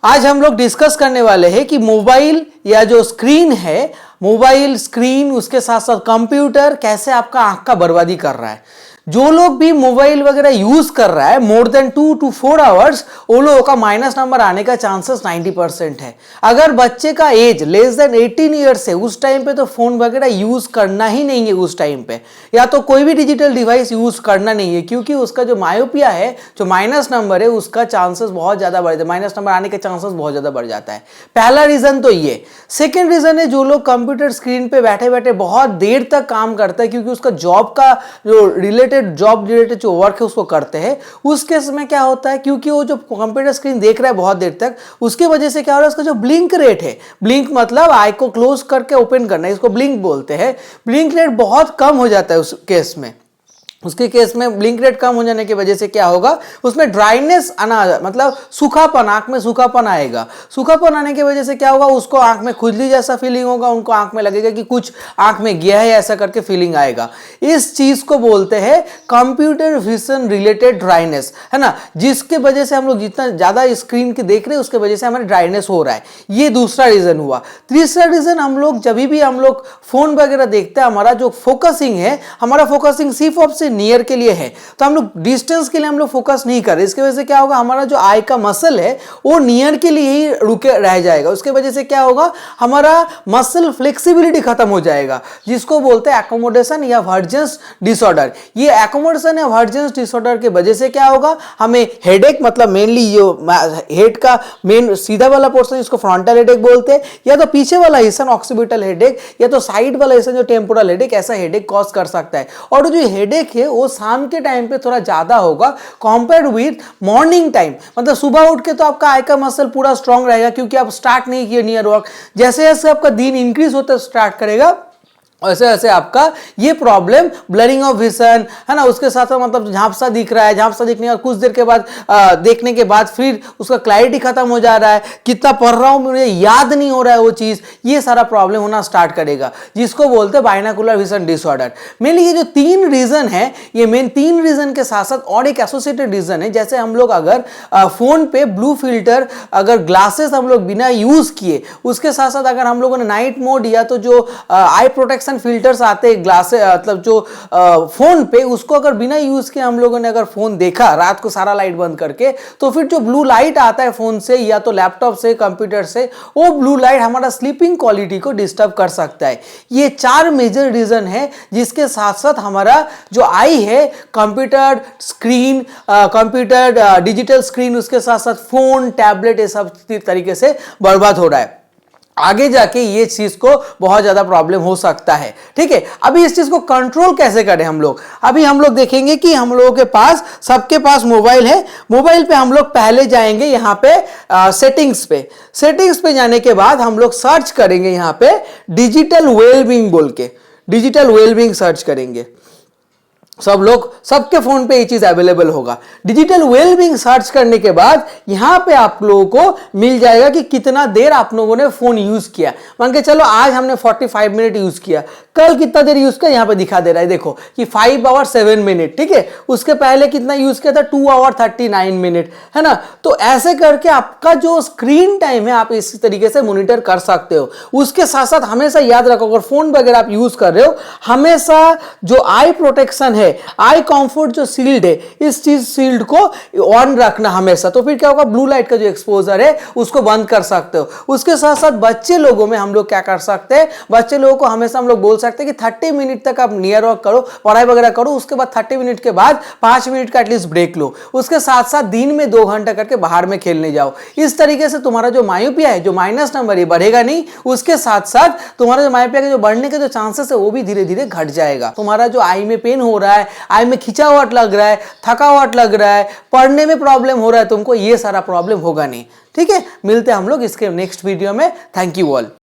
आज हम लोग डिस्कस करने वाले हैं कि मोबाइल या जो स्क्रीन है, मोबाइल स्क्रीन उसके साथ साथ कंप्यूटर कैसे आपका आंख का बर्बादी कर रहा है। जो लोग भी मोबाइल वगैरह यूज कर रहा है मोर देन 2 to 4 आवर्स, वो लोगों का माइनस नंबर आने का चांसेस 90% है। अगर बच्चे का एज लेस देन 18 ईयर्स है, उस टाइम पे तो फोन वगैरह यूज करना ही नहीं है। उस टाइम पे या तो कोई भी डिजिटल डिवाइस यूज करना नहीं है, क्योंकि उसका जो मायोपिया है, जो माइनस नंबर है, उसका चांसेस बहुत ज्यादा बढ़ जाता है, माइनस नंबर आने के चांसेस बहुत ज्यादा बढ़ जाता है। पहला रीजन तो ये। सेकेंड रीजन है, जो लोग कंप्यूटर स्क्रीन पे बैठे बैठे बहुत देर तक काम करता है, क्योंकि उसका जॉब का जो जॉब रिलेटेड जो वर्क है उसको करते हैं, उस केस में क्या होता है, क्योंकि वो जो कंप्यूटर स्क्रीन देख रहा है बहुत देर तक, उसकी वजह से क्या हो रहा है, उसका जो ब्लिंक रेट है, ब्लिंक मतलब आई को क्लोज करके ओपन करना, इसको ब्लिंक बोलते हैं, ब्लिंक रेट बहुत कम हो जाता है उस केस में। उसके केस में ब्लिंक रेट कम हो जाने की वजह से क्या होगा, उसमें ड्राइनेस आना, मतलब सूखापन, आंख में सूखापन आएगा। सूखापन आने की वजह से क्या होगा, उसको आंख में खुजली जैसा फीलिंग होगा, उनको आंख में लगेगा कि कुछ आंख में गया है, ऐसा करके फीलिंग आएगा। इस चीज को बोलते हैं कंप्यूटर विजन रिलेटेड ड्राइनेस, है ना, जिसके वजह से हम लोग जितना ज्यादा स्क्रीन के देख रहे हैं उसके वजह से हमारे ड्राइनेस हो रहा है। ये दूसरा रीजन हुआ। तीसरा रीजन, हम लोग जब भी हम लोग फोन वगैरह देखते हैं, हमारा जो फोकसिंग है, हमारा फोकसिंग सिर्फ और सिर्फ नियर के लिए है, तो हम लोग डिस्टेंस के लिए हम लोग फोकस नहीं कर रहे। इसकी वजह से क्या होगा, हमारा जो आई का मसल है वो नियर के लिए ही रुके रह जाएगा। उसके वजह से क्या होगा, हमारा मसल फ्लेक्सिबिलिटी खत्म हो जाएगा, जिसको बोलते हैं एकोमोडेशन या वर्जेंस डिसऑर्डर। ये एकोमोडेशन या वर्जेंस डिसऑर्डर की वजह से क्या होगा, हमें हेडेक, मतलब मेनली जो हेड का मेन सीधा वाला पोर्शन जिसको फ्रंटल हेडेक बोलते हैं, या तो पीछे वाला हिस्सा ऑक्सीपिटल हेडेक, या तो साइड वाला हिस्सा जो टेम्पोरल हेडेक, ऐसा हेडेक कॉज कर सकता है। और जो हेडेक है वो शाम के टाइम पे थोड़ा ज्यादा होगा कंपेयर्ड विद मॉर्निंग टाइम। मतलब सुबह उठ के तो आपका आई का मसल पूरा स्ट्रांग रहेगा, क्योंकि आप स्टार्ट नहीं किए नियर वर्क। जैसे जैसे आपका दिन इंक्रीज होता स्टार्ट करेगा, ऐसे ऐसे आपका ये प्रॉब्लम ब्लरिंग ऑफ विजन, है ना, उसके साथ मतलब झांपसा दिख रहा है, झांपसा दिखने और कुछ देर के बाद देखने के बाद फिर उसका क्लैरिटी खत्म हो जा रहा है, कितना पढ़ रहा हूं मुझे याद नहीं हो रहा है वो चीज, ये सारा प्रॉब्लम होना स्टार्ट करेगा, जिसको बोलते हैं बाइनोकुलर विजन डिसऑर्डर। मेनली ये जो तीन रीजन है, ये मेन तीन रीजन के साथ साथ और एक एसोसिएटेड रीजन है। जैसे हम लोग अगर फोन पे ब्लू फिल्टर, अगर ग्लासेस हम लोग बिना यूज किए, उसके साथ साथ अगर हम लोगों ने नाइट मोड या तो जो आई प्रोटेक्शन फिल्टर्स आते हैं ग्लास, मतलब जो फोन पे, उसको अगर बिना यूज के हम लोगों ने अगर फोन देखा रात को सारा लाइट बंद करके, तो फिर जो ब्लू लाइट आता है फोन से या तो लैपटॉप से, कंप्यूटर से, वो ब्लू लाइट हमारा स्लीपिंग क्वालिटी को डिस्टर्ब कर सकता है। ये चार मेजर रीजन है, जिसके साथ साथ हमारा जो आई है, computer screen, computer digital screen, उसके साथ साथ फोन, टैबलेट, ये सब तरीके से बर्बाद हो रहा है। आगे जाके ये चीज को बहुत ज्यादा प्रॉब्लम हो सकता है। ठीक है, अभी इस चीज को कंट्रोल कैसे करें हम लोग, अभी हम लोग देखेंगे कि हम लोगों के पास, सबके पास मोबाइल है। मोबाइल पे हम लोग पहले जाएंगे यहाँ पे सेटिंग्स पे। सेटिंग्स पे जाने के बाद हम लोग सर्च करेंगे यहाँ पे डिजिटल वेलबींग बोल के, डिजिटल वेलबींग सर्च करेंगे। सब लोग, सबके फोन पे ये चीज अवेलेबल होगा। डिजिटल वेलबींग सर्च करने के बाद यहां पे आप लोगों को मिल जाएगा कि कितना देर आप लोगों ने फोन यूज किया। मान के चलो आज हमने 45 मिनट यूज किया, कल कितना देर यूज किया यहां पे दिखा दे रहा है, देखो कि 5 आवर 7 मिनट। ठीक है, उसके पहले कितना यूज किया था, 2 आवर 39 मिनट, है ना। तो ऐसे करके आपका जो स्क्रीन टाइम है आप इस तरीके से मॉनिटर कर सकते हो। उसके साथ साथ हमेशा याद रखो, अगर फोन वगैरह आप यूज कर रहे हो, हमेशा जो आई प्रोटेक्शन है, आई कंफर्ट जो शील्ड है, इस चीज शील्ड को ऑन रखना हमेशा। तो फिर क्या होगा, ब्लू लाइट का जो एक्सपोजर है उसको बंद कर सकते हो। उसके साथ साथ बच्चे लोगों में हम लोग क्या कर सकते हैं, बच्चे लोगों को हमेशा हम लोग बोल सकते हैं कि 30 मिनट तक आप नियर वर्क करो, पढ़ाई वगैरह करो, उसके बाद 30 मिनट के बाद 5 मिनट का एटलीस्ट ब्रेक लो। उसके साथ साथ दिन में 2 घंटा करके बाहर में खेलने जाओ। इस तरीके से तुम्हारा जो मायोपिया है, जो माइनस नंबर है, बढ़ेगा नहीं। उसके साथ साथ तुम्हारा जो मायोपिया के जो बढ़ने के जो चांसेस है वो भी धीरे धीरे घट जाएगा। तुम्हारा जो आई में पेन हो रहा है, आई में खिंचावट लग रहा है, थकावट लग रहा है, पढ़ने में प्रॉब्लम हो रहा है तुमको, ये सारा प्रॉब्लम होगा नहीं। ठीक है, मिलते हैं हम लोग इसके नेक्स्ट वीडियो में। Thank you all.